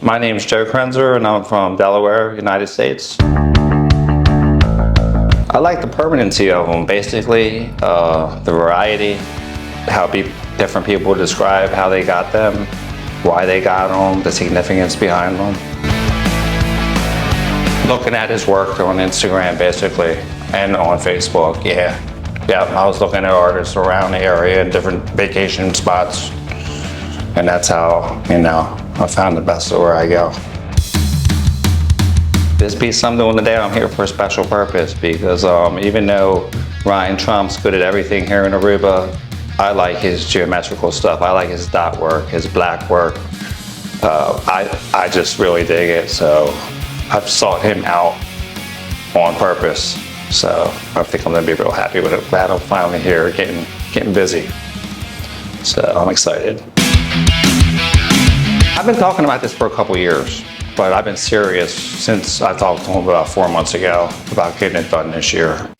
My name is Joe Krenzer and I'm from Delaware, United States. I like the permanency of them, basically, the variety, how different people describe how they got them, why they got them, the significance behind them. Looking at his work on Instagram, basically, and on Facebook, yeah, I was looking at artists around the area and different vacation spots, and that's how, I found the best of where I go. This piece I'm doing today, I'm here for a special purpose because even though Ryan Trump's good at everything here in Aruba, I like his geometrical stuff. I like his dot work, his black work. I just really dig it, so I've sought him out on purpose. So I think I'm gonna be real happy with it. Glad I'm finally here, getting busy. So I'm excited. I've been talking about this for a couple years, but I've been serious since I talked to him about 4 months ago about getting it done this year.